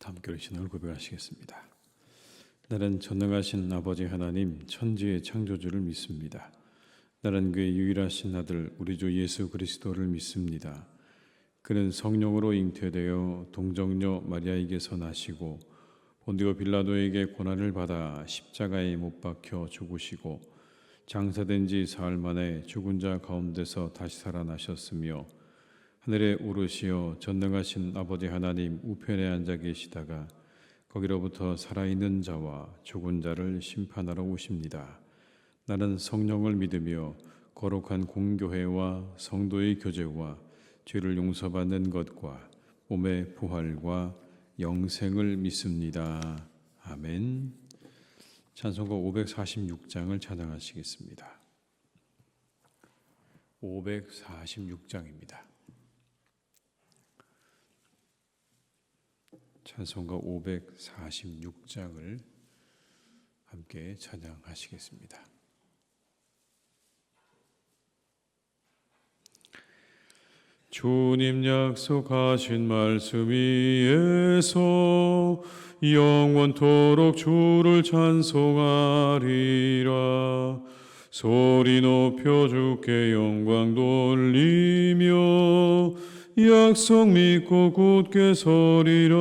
함께 신앙을 고백하시겠습니다. 나는 전능하신 아버지 하나님 천지의 창조주를 믿습니다. 나는 그의 유일하신 아들 우리 주 예수 그리스도를 믿습니다. 그는 성령으로 잉태되어 동정녀 마리아에게서 나시고 본디오 빌라도에게 고난을 받아 십자가에 못 박혀 죽으시고 장사된 지 사흘 만에 죽은 자 가운데서 다시 살아나셨으며 하늘에 오르시어 전능하신 아버지 하나님 우편에 앉아 계시다가 거기로부터 살아있는 자와 죽은 자를 심판하러 오십니다. 나는 성령을 믿으며 거룩한 공교회와 성도의 교제와 죄를 용서받는 것과 몸의 부활과 영생을 믿습니다. 아멘. 찬송가 546장을 찬양하시겠습니다. 546장입니다. 찬송가 546장을 함께 찬양하시겠습니다. 주님 약속하신 말씀 위에서 영원토록 주를 찬송하리라. 소리 높여 주께 영광 돌리며 약속 믿고 굳게 서리라.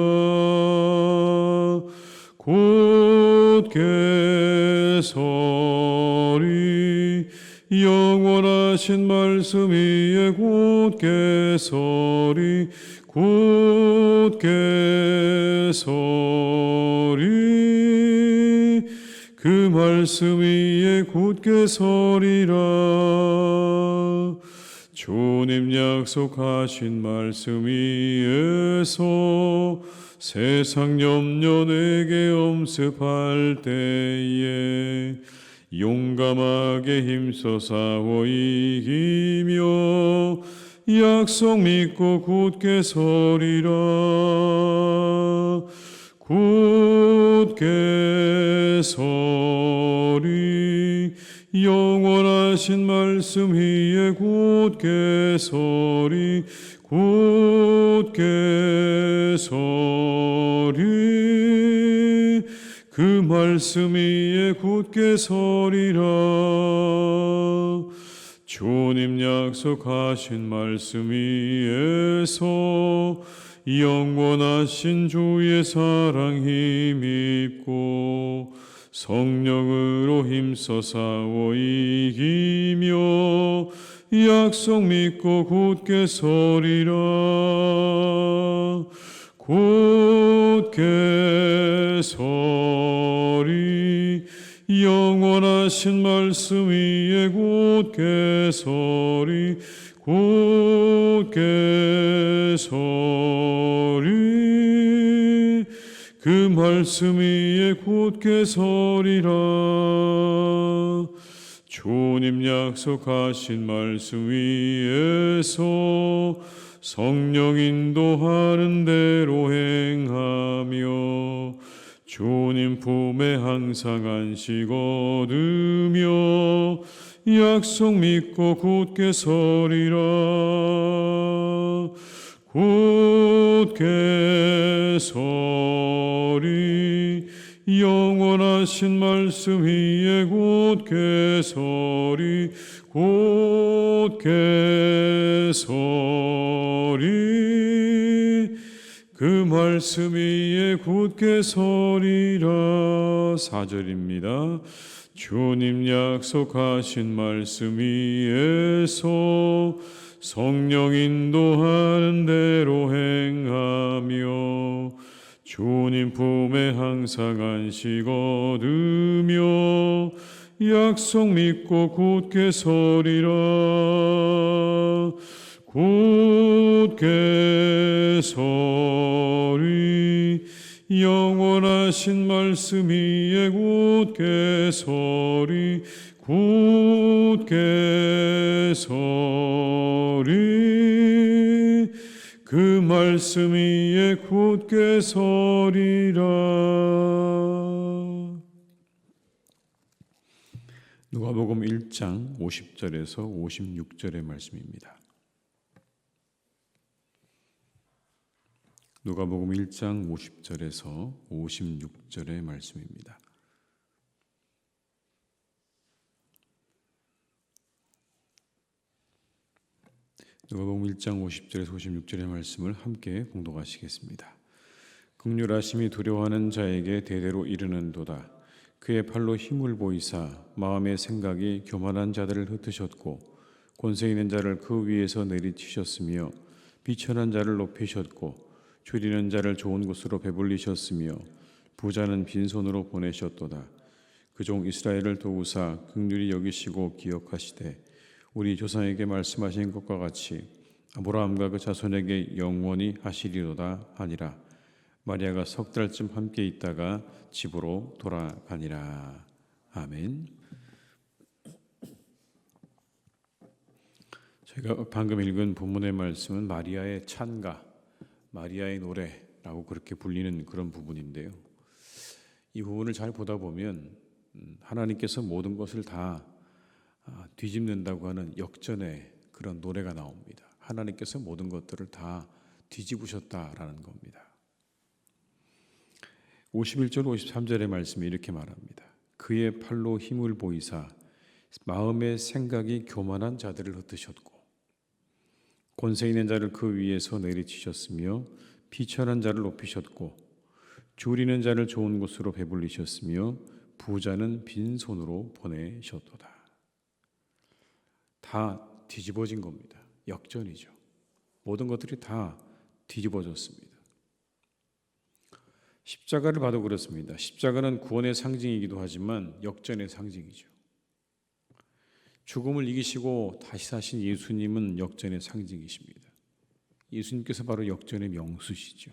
굳게 서리 영원하신 말씀 위에 굳게 서리. 굳게 서리 그 말씀 위에 굳게 서리라. 주님 약속하신 말씀 위에서 세상 염려 내게 엄습할 때에 용감하게 힘써 싸워 이기며 약속 믿고 굳게 서리라. 굳게 서리 영원하신 말씀 위에 굳게 서리. 굳게 서리 그 말씀 위에 굳게 서리라. 주님 약속하신 말씀 위에서 영원하신 주의 사랑 힘입고 성령으로 힘써 싸워 이기며 약속 믿고 굳게 서리라. 굳게 서리 영원하신 말씀 위에 굳게 서리. 굳게 서리 그 말씀 위에 굳게 서리라. 주님 약속하신 말씀 위에서 성령 인도하는 대로 행하며 주님 품에 항상 안식 얻으며 약속 믿고 굳게 서리라. 굳게 서리 영원하신 말씀 위에 굳게 서리. 굳게 서리 그 말씀 위에 굳게 서리라. 4절입니다. 주님 약속하신 말씀 위에서 성령 인도하는 대로 행하며 주님 품에 항상 안식 얻으며 약속 믿고 굳게 서리라. 굳게 서리 영원하신 말씀 위에 굳게 서리. 굳게 서리 그 말씀 위에 굳게 서리라. 누가복음 1장 50절에서 56절의 말씀입니다. 누가복음 1장 50절에서 56절의 말씀입니다. 누가복음 1장 50절에서 56절의 말씀을 함께 봉독하시겠습니다. 긍휼하심이 두려워하는 자에게 대대로 이르는도다. 그의 팔로 힘을 보이사 마음의 생각이 교만한 자들을 흩으셨고 권세 있는 자를 그 위에서 내리치셨으며 비천한 자를 높이셨고 줄이는 자를 좋은 곳으로 배불리셨으며 부자는 빈손으로 보내셨도다. 그 종 이스라엘을 도우사 긍휼히 여기시고 기억하시되 우리 조상에게 말씀하신 것과 같이 아브라함과 그 자손에게 영원히 하시리로다 하니라. 마리아가 석 달쯤 함께 있다가 집으로 돌아가니라. 아멘. 제가 방금 읽은 본문의 말씀은 마리아의 찬가, 마리아의 노래라고 그렇게 불리는 그런 부분인데요. 이 부분을 잘 보다 보면 하나님께서 모든 것을 다 뒤집는다고 하는 역전의 그런 노래가 나옵니다. 하나님께서 모든 것들을 다 뒤집으셨다라는 겁니다. 51절 53절의 말씀이 이렇게 말합니다. 그의 팔로 힘을 보이사 마음의 생각이 교만한 자들을 흩으셨고 권세 있는 자를 그 위에서 내리치셨으며 비천한 자를 높이셨고 줄이는 자를 좋은 곳으로 배불리셨으며 부자는 빈손으로 보내셨도다. 다 뒤집어진 겁니다. 역전이죠. 모든 것들이 다 뒤집어졌습니다. 십자가를 봐도 그렇습니다. 십자가는 구원의 상징이기도 하지만 역전의 상징이죠. 죽음을 이기시고 다시 사신 예수님은 역전의 상징이십니다. 예수님께서 바로 역전의 명수시죠.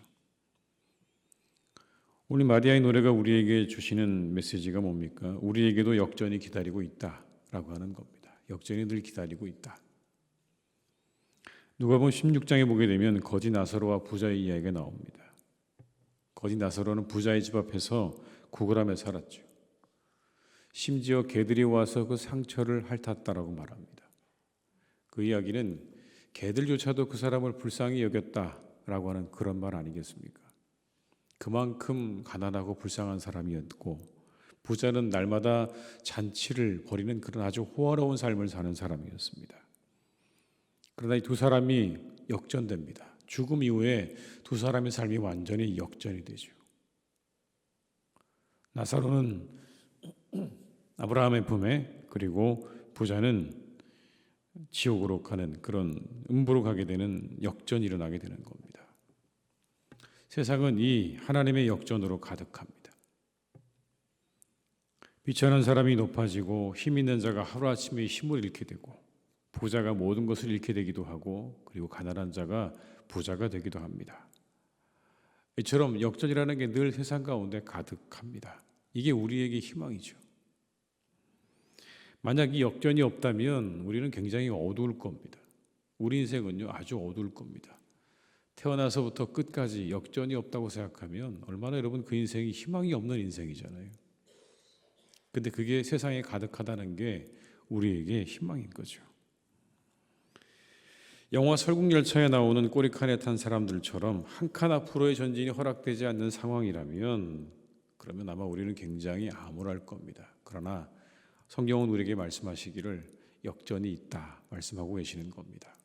오늘 마리아의 노래가 우리에게 주시는 메시지가 뭡니까? 우리에게도 역전이 기다리고 있다라고 하는 겁니다. 역전이 늘 기다리고 있다. 누가복음 16장에 보게 되면 거지 나사로와 부자의 이야기가 나옵니다. 거지 나사로는 부자의 집 앞에서 구걸하며 살았죠. 심지어 개들이 와서 그 상처를 핥았다라고 말합니다. 그 이야기는 개들조차도 그 사람을 불쌍히 여겼다라고 하는 그런 말 아니겠습니까? 그만큼 가난하고 불쌍한 사람이었고 부자는 날마다 잔치를 벌이는 그런 아주 호화로운 삶을 사는 사람이었습니다. 그러나 이 두 사람이 역전됩니다. 죽음 이후에 두 사람의 삶이 완전히 역전이 되죠. 나사로는 아브라함의 품에, 그리고 부자는 지옥으로 가는 그런 음부로 가게 되는 역전이 일어나게 되는 겁니다. 세상은 이 하나님의 역전으로 가득합니다. 비천한 사람이 높아지고 힘 있는 자가 하루아침에 힘을 잃게 되고 부자가 모든 것을 잃게 되기도 하고 그리고 가난한 자가 부자가 되기도 합니다. 이처럼 역전이라는 게 늘 세상 가운데 가득합니다. 이게 우리에게 희망이죠. 만약 이 역전이 없다면 우리는 굉장히 어두울 겁니다. 우리 인생은요 아주 어두울 겁니다. 태어나서부터 끝까지 역전이 없다고 생각하면 얼마나 여러분 그 인생이 희망이 없는 인생이잖아요. 근데 그게 세상에 가득하다는 게 우리에게 희망인 거죠. 영화 설국열차에 나오는 꼬리칸에 탄 사람들처럼 한 칸 앞으로의 전진이 허락되지 않는 상황이라면 그러면 아마 우리는 굉장히 암울할 겁니다. 그러나 성경은 우리에게 말씀하시기를 역전이 있다 말씀하고 계시는 겁니다.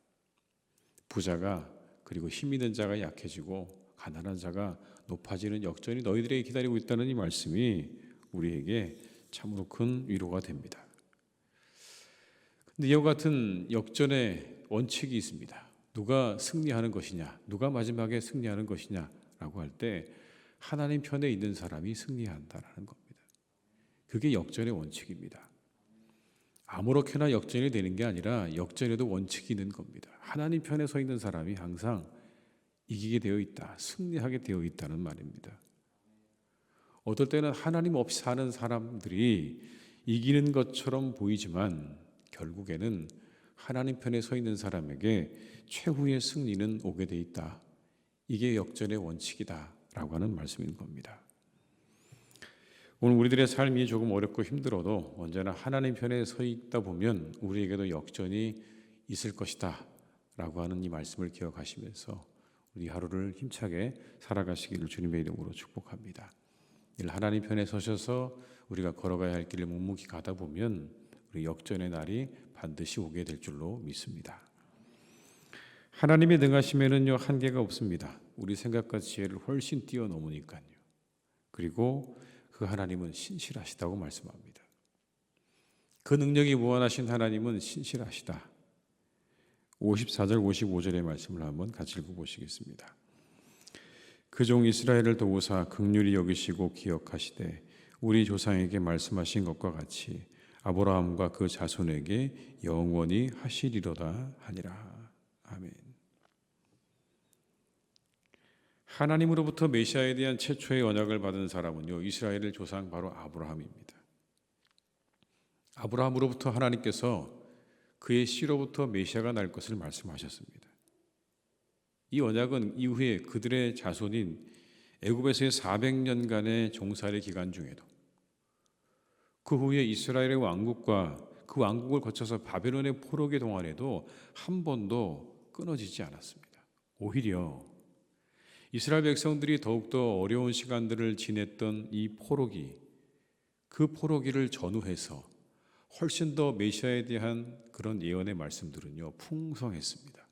부자가 그리고 힘 있는 자가 약해지고 가난한 자가 높아지는 역전이 너희들에게 기다리고 있다는 이 말씀이 우리에게 참으로 큰 위로가 됩니다. 그런데 이와 같은 역전의 원칙이 있습니다. 누가 승리하는 것이냐, 누가 마지막에 승리하는 것이냐라고 할 때 하나님 편에 있는 사람이 승리한다라는 겁니다. 그게 역전의 원칙입니다. 아무렇게나 역전이 되는 게 아니라 역전에도 원칙이 있는 겁니다. 하나님 편에 서 있는 사람이 항상 이기게 되어 있다, 승리하게 되어 있다는 말입니다. 어떨 때는 하나님 없이 사는 사람들이 이기는 것처럼 보이지만 결국에는 하나님 편에 서 있는 사람에게 최후의 승리는 오게 돼 있다. 이게 역전의 원칙이다라고 하는 말씀인 겁니다. 오늘 우리들의 삶이 조금 어렵고 힘들어도 언제나 하나님 편에 서 있다 보면 우리에게도 역전이 있을 것이다 라고 하는 이 말씀을 기억하시면서 우리 하루를 힘차게 살아가시기를 주님의 이름으로 축복합니다. 늘 하나님 편에 서셔서 우리가 걸어가야 할 길을 묵묵히 가다 보면 우리 역전의 날이 반드시 오게 될 줄로 믿습니다. 하나님의 능하심에는요 한계가 없습니다. 우리 생각과 지혜를 훨씬 뛰어넘으니까요. 그리고 그 하나님은 신실하시다고 말씀합니다. 그 능력이 무한하신 하나님은 신실하시다. 54절 55절의 말씀을 한번 같이 읽어보시겠습니다. 그 종 이스라엘을 도우사 긍휼히 여기시고 기억하시되 우리 조상에게 말씀하신 것과 같이 아브라함과 그 자손에게 영원히 하시리로다 하니라. 아멘. 하나님으로부터 메시아에 대한 최초의 언약을 받은 사람은요 이스라엘의 조상 바로 아브라함입니다. 아브라함으로부터 하나님께서 그의 씨로부터 메시아가 날 것을 말씀하셨습니다. 이 언약은 이후에 그들의 자손인 애굽에서의 400년간의 종살이 기간 중에도 그 후에 이스라엘의 왕국과 그 왕국을 거쳐서 바벨론의 포로기 동안에도 한 번도 끊어지지 않았습니다. 오히려 이스라엘 백성들이 더욱더 어려운 시간들을 지냈던 이 포로기, 그 포로기를 전후해서 훨씬 더 메시아에 대한 그런 예언의 말씀들은요 풍성했습니다.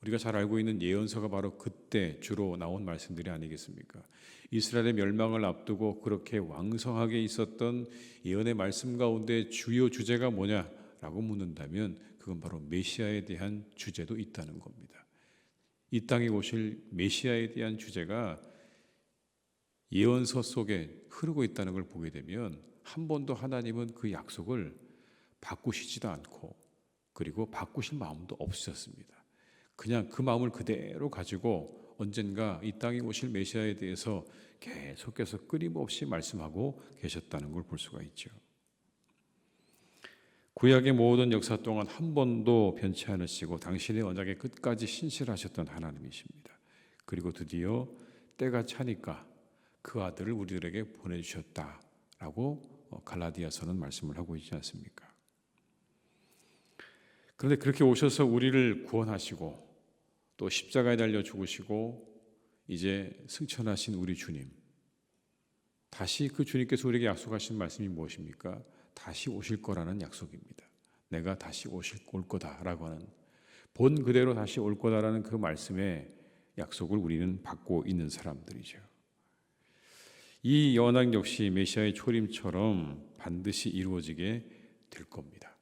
우리가 잘 알고 있는 예언서가 바로 그때 주로 나온 말씀들이 아니겠습니까? 이스라엘의 멸망을 앞두고 그렇게 왕성하게 있었던 예언의 말씀 가운데 주요 주제가 뭐냐라고 묻는다면 그건 바로 메시아에 대한 주제도 있다는 겁니다. 이 땅에 오실 메시아에 대한 주제가 예언서 속에 흐르고 있다는 걸 보게 되면 한 번도 하나님은 그 약속을 바꾸시지도 않고 그리고 바꾸실 마음도 없으셨습니다. 그냥 그 마음을 그대로 가지고 언젠가 이 땅에 오실 메시아에 대해서 계속해서 끊임없이 말씀하고 계셨다는 걸 볼 수가 있죠. 구약의 모든 역사 동안 한 번도 변치 않으시고 당신의 언약에 끝까지 신실하셨던 하나님이십니다. 그리고 드디어 때가 차니까 그 아들을 우리들에게 보내주셨다라고 갈라디아서는 말씀을 하고 있지 않습니까? 그런데 그렇게 오셔서 우리를 구원하시고 또 십자가에 달려 죽으시고 이제 승천하신 우리 주님, 다시 그 주님께서 우리에게 약속하신 말씀이 무엇입니까? 다시 오실 거라는 약속입니다. 내가 다시 올 거다라고 하는, 본 그대로 다시 올 거다라는 그 말씀의 약속을 우리는 받고 있는 사람들이죠. 이 언약 역시 메시아의 초림처럼 반드시 이루어지게 될 겁니다.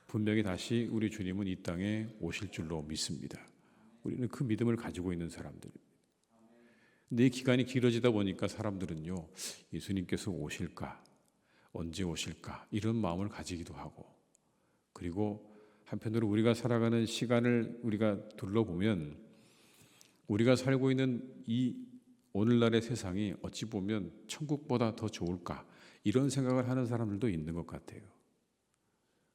분명히 다시 우리 주님은 이 땅에 오실 줄로 믿습니다. 우리는 그 믿음을 가지고 있는 사람들입니다. 근데 이 기간이 길어지다 보니까 사람들은요, 예수님께서 오실까? 언제 오실까? 이런 마음을 가지기도 하고, 그리고 한편으로 우리가 살아가는 시간을 우리가 둘러보면 우리가 살고 있는 이 오늘날의 세상이 어찌 보면 천국보다 더 좋을까? 이런 생각을 하는 사람들도 있는 것 같아요.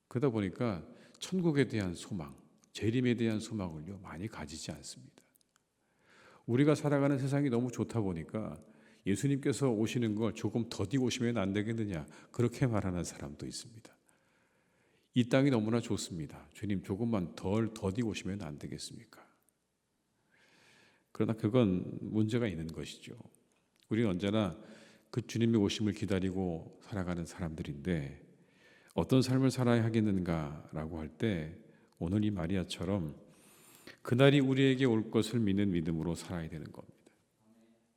그러다 보니까 천국에 대한 소망, 재림에 대한 소망을요 많이 가지지 않습니다. 우리가 살아가는 세상이 너무 좋다 보니까 예수님께서 오시는 걸 조금 더디 오시면 안 되겠느냐, 그렇게 말하는 사람도 있습니다. 이 땅이 너무나 좋습니다. 주님 조금만 덜 더디 오시면 안 되겠습니까? 그러나 그건 문제가 있는 것이죠. 우리는 언제나 그 주님의 오심을 기다리고 살아가는 사람들인데 어떤 삶을 살아야 하겠는가라고 할 때 오늘 이 마리아처럼 그날이 우리에게 올 것을 믿는 믿음으로 살아야 되는 겁니다.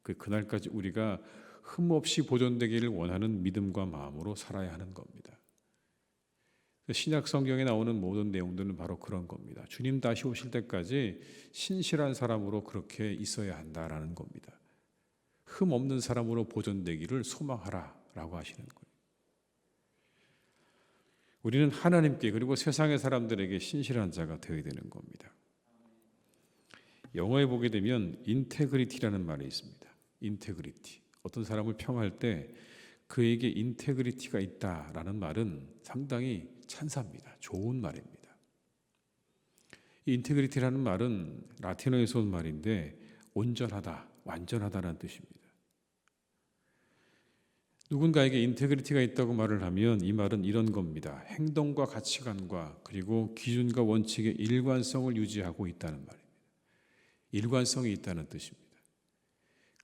그날까지 우리가 흠없이 보존되기를 원하는 믿음과 마음으로 살아야 하는 겁니다. 신약 성경에 나오는 모든 내용들은 바로 그런 겁니다. 주님 다시 오실 때까지 신실한 사람으로 그렇게 있어야 한다라는 겁니다. 흠 없는 사람으로 보존되기를 소망하라라고 하시는 거예요. 우리는 하나님께 그리고 세상의 사람들에게 신실한 자가 되어야 되는 겁니다. 영어에 보게 되면 인테그리티라는 말이 있습니다. 인테그리티. 어떤 사람을 평할 때 그에게 인테그리티가 있다라는 말은 상당히 찬사입니다. 좋은 말입니다. 이 인테그리티라는 말은 라틴어에서 온 말인데 온전하다, 완전하다라는 뜻입니다. 누군가에게 인테그리티가 있다고 말을 하면 이 말은 이런 겁니다. 행동과 가치관과 그리고 기준과 원칙의 일관성을 유지하고 있다는 말입니다. 일관성이 있다는 뜻입니다.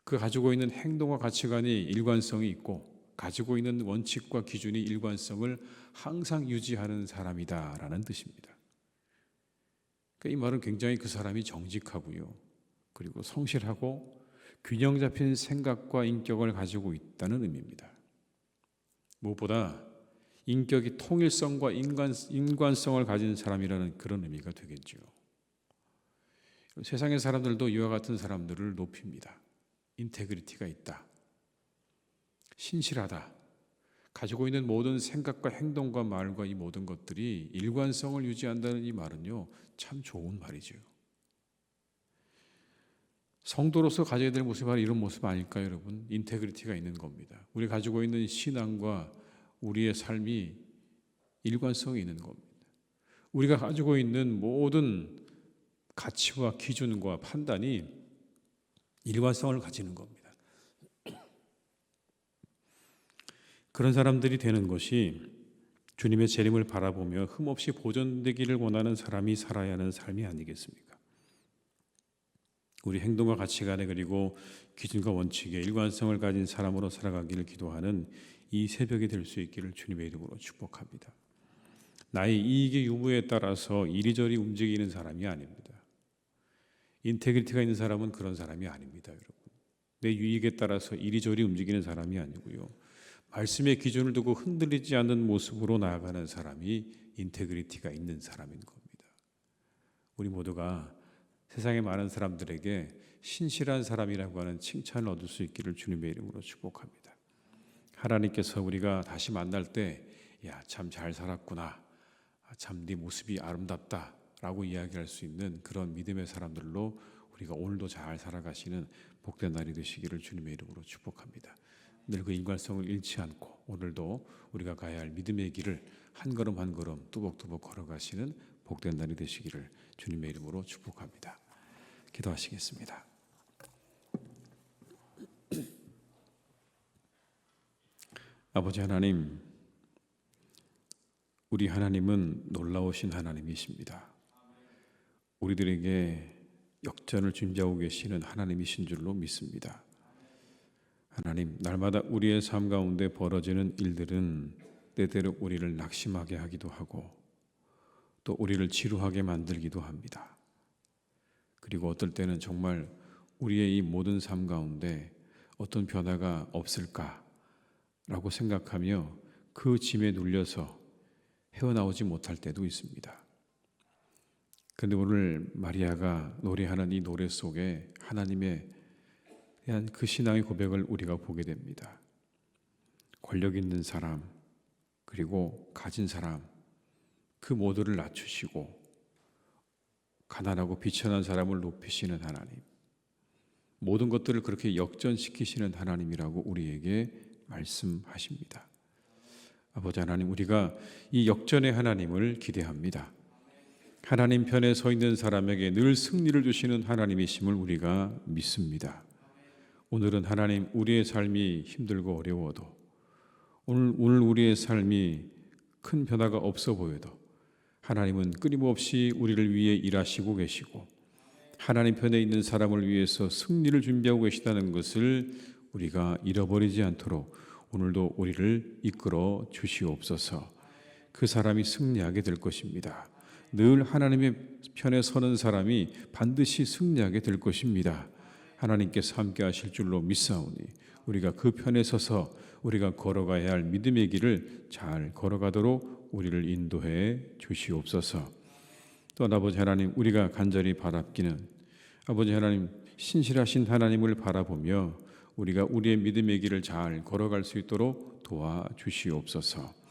그 가지고 있는 행동과 가치관이 일관성이 있고 가지고 있는 원칙과 기준이 일관성을 항상 유지하는 사람이다라는 뜻입니다. 그러니까 이 말은 굉장히 그 사람이 정직하고요. 그리고 성실하고 균형 잡힌 생각과 인격을 가지고 있다는 의미입니다. 무엇보다 인격이 통일성과 인관성을 가진 사람이라는 그런 의미가 되겠죠. 세상의 사람들도 이와 같은 사람들을 높입니다. 인테그리티가 있다. 신실하다. 가지고 있는 모든 생각과 행동과 말과 이 모든 것들이 일관성을 유지한다는 이 말은요, 참 좋은 말이죠. 성도로서 가져야 될 모습이 바로 이런 모습 아닐까요, 여러분? 인테그리티가 있는 겁니다. 우리 가지고 있는 신앙과 우리의 삶이 일관성이 있는 겁니다. 우리가 가지고 있는 모든 가치와 기준과 판단이 일관성을 가지는 겁니다. 그런 사람들이 되는 것이 주님의 재림을 바라보며 흠없이 보존되기를 원하는 사람이 살아야 하는 삶이 아니겠습니까? 우리 행동과 가치관에 그리고 기준과 원칙에 일관성을 가진 사람으로 살아가기를 기도하는 이 새벽이 될 수 있기를 주님의 이름으로 축복합니다. 나의 이익의 유무에 따라서 이리저리 움직이는 사람이 아닙니다. 인테그리티가 있는 사람은 그런 사람이 아닙니다, 여러분. 내 유익에 따라서 이리저리 움직이는 사람이 아니고요. 말씀의 기준을 두고 흔들리지 않는 모습으로 나아가는 사람이 인테그리티가 있는 사람인 겁니다. 우리 모두가 세상의 많은 사람들에게 신실한 사람이라고 하는 칭찬을 얻을 수 있기를 주님의 이름으로 축복합니다. 하나님께서 우리가 다시 만날 때 야, 참 잘 살았구나. 참 네 모습이 아름답다. 라고 이야기할 수 있는 그런 믿음의 사람들로 우리가 오늘도 잘 살아가시는 복된 날이 되시기를 주님의 이름으로 축복합니다. 늘 그 일관성을 잃지 않고 오늘도 우리가 가야 할 믿음의 길을 한 걸음 한 걸음 뚜벅뚜벅 걸어가시는 복된 날이 되시기를 주님의 이름으로 축복합니다. 기도하시겠습니다. 아버지 하나님, 우리 하나님은 놀라우신 하나님이십니다. 우리들에게 역전을 준비하고 계시는 하나님이신 줄로 믿습니다. 하나님, 날마다 우리의 삶 가운데 벌어지는 일들은 때때로 우리를 낙심하게 하기도 하고 또 우리를 지루하게 만들기도 합니다. 그리고 어떨 때는 정말 우리의 이 모든 삶 가운데 어떤 변화가 없을까라고 생각하며 그 짐에 눌려서 헤어나오지 못할 때도 있습니다. 그런데 오늘 마리아가 노래하는 이 노래 속에 하나님에 대한 그 신앙의 고백을 우리가 보게 됩니다. 권력 있는 사람, 그리고 가진 사람, 그 모두를 낮추시고 가난하고 비천한 사람을 높이시는 하나님, 모든 것들을 그렇게 역전시키시는 하나님이라고 우리에게 말씀하십니다. 아버지 하나님, 우리가 이 역전의 하나님을 기대합니다. 하나님 편에 서 있는 사람에게 늘 승리를 주시는 하나님이심을 우리가 믿습니다. 오늘은 하나님, 우리의 삶이 힘들고 어려워도 오늘 우리의 삶이 큰 변화가 없어 보여도 하나님은 끊임없이 우리를 위해 일하시고 계시고 하나님 편에 있는 사람을 위해서 승리를 준비하고 계시다는 것을 우리가 잃어버리지 않도록 오늘도 우리를 이끌어 주시옵소서. 그 사람이 승리하게 될 것입니다. 늘 하나님의 편에 서는 사람이 반드시 승리하게 될 것입니다. 하나님께서 함께 하실 줄로 믿사오니 우리가 그 편에 서서 우리가 걸어가야 할 믿음의 길을 잘 걸어가도록 우리를 인도해 주시옵소서. 또 아버지 하나님, 우리가 간절히 바랍기는 아버지 하나님, 신실하신 하나님을 바라보며 우리가 우리의 믿음의 길을 잘 걸어갈 수 있도록 도와주시옵소서.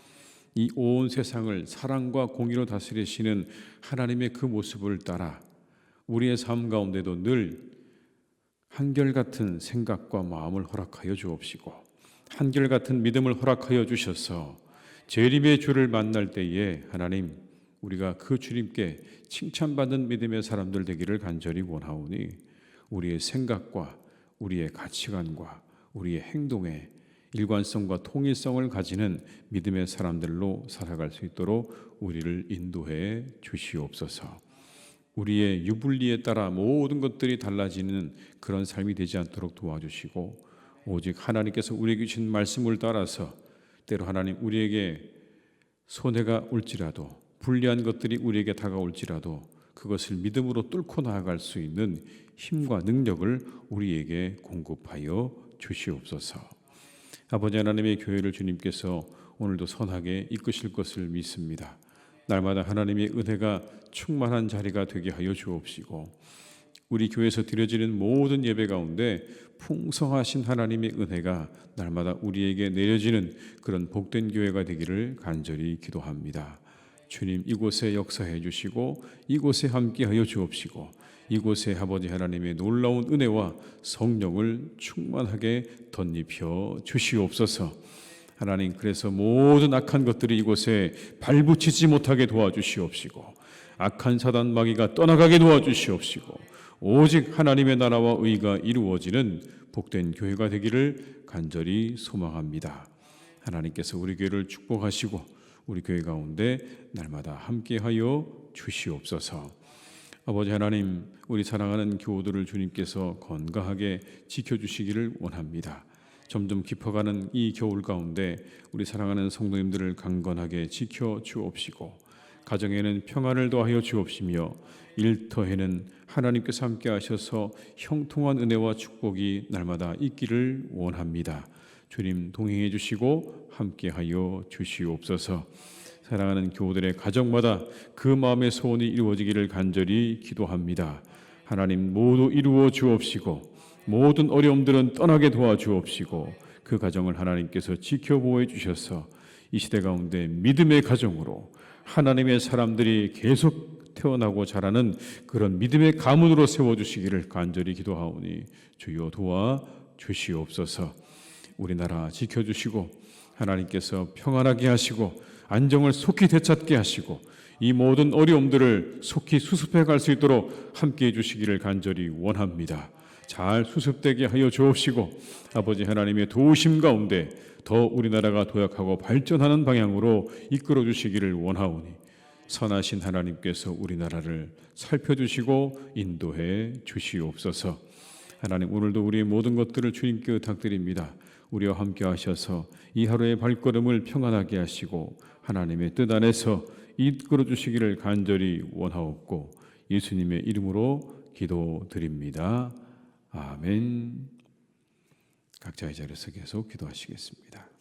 이 온 세상을 사랑과 공의로 다스리시는 하나님의 그 모습을 따라 우리의 삶 가운데도 늘 한결같은 생각과 마음을 허락하여 주옵시고 한결같은 믿음을 허락하여 주셔서 재림의 주를 만날 때에 하나님, 우리가 그 주님께 칭찬받는 믿음의 사람들 되기를 간절히 원하오니 우리의 생각과 우리의 가치관과 우리의 행동에 일관성과 통일성을 가지는 믿음의 사람들로 살아갈 수 있도록 우리를 인도해 주시옵소서. 우리의 유불리에 따라 모든 것들이 달라지는 그런 삶이 되지 않도록 도와주시고, 오직 하나님께서 우리에게 주신 말씀을 따라서 때로 하나님 우리에게 손해가 올지라도, 불리한 것들이 우리에게 다가올지라도 그것을 믿음으로 뚫고 나아갈 수 있는 힘과 능력을 우리에게 공급하여 주시옵소서. 아버지 하나님의 교회를 주님께서 오늘도 선하게 이끄실 것을 믿습니다. 날마다 하나님의 은혜가 충만한 자리가 되게 하여 주옵시고, 우리 교회에서 드려지는 모든 예배 가운데 풍성하신 하나님의 은혜가 날마다 우리에게 내려지는 그런 복된 교회가 되기를 간절히 기도합니다. 주님, 이곳에 역사해 주시고 이곳에 함께하여 주옵시고, 이곳에 아버지 하나님의 놀라운 은혜와 성령을 충만하게 덧입혀 주시옵소서. 하나님, 그래서 모든 악한 것들이 이곳에 발붙이지 못하게 도와주시옵시고, 악한 사단 마귀가 떠나가게 도와주시옵시고, 오직 하나님의 나라와 의가 이루어지는 복된 교회가 되기를 간절히 소망합니다. 하나님께서 우리 교회를 축복하시고 우리 교회 가운데 날마다 함께하여 주시옵소서. 아버지 하나님, 우리 사랑하는 교우들을 주님께서 건강하게 지켜주시기를 원합니다. 점점 깊어가는 이 겨울 가운데 우리 사랑하는 성도님들을 강건하게 지켜주옵시고, 가정에는 평안을 더하여 주옵시며 일터에는 하나님께서 함께 하셔서 형통한 은혜와 축복이 날마다 있기를 원합니다. 주님 동행해 주시고 함께하여 주시옵소서. 사랑하는 교우들의 가정마다 그 마음의 소원이 이루어지기를 간절히 기도합니다. 하나님 모두 이루어 주옵시고, 모든 어려움들은 떠나게 도와주옵시고, 그 가정을 하나님께서 지켜보호해 주셔서 이 시대 가운데 믿음의 가정으로 하나님의 사람들이 계속 태어나고 자라는 그런 믿음의 가문으로 세워주시기를 간절히 기도하오니 주여 도와 주시옵소서. 우리나라 지켜주시고 하나님께서 평안하게 하시고 안정을 속히 되찾게 하시고 이 모든 어려움들을 속히 수습해 갈 수 있도록 함께해 주시기를 간절히 원합니다. 잘 수습되게 하여 주옵시고, 아버지 하나님의 도우심 가운데 더 우리나라가 도약하고 발전하는 방향으로 이끌어 주시기를 원하오니, 선하신 하나님께서 우리나라를 살펴주시고 인도해 주시옵소서. 하나님, 오늘도 우리의 모든 것들을 주님께 의탁드립니다. 우리와 함께 하셔서 이 하루의 발걸음을 평안하게 하시고 하나님의 뜻 안에서 이끌어 주시기를 간절히 원하옵고, 예수님의 이름으로 기도드립니다. 아멘. 각자의 자리에서 계속 기도하시겠습니다.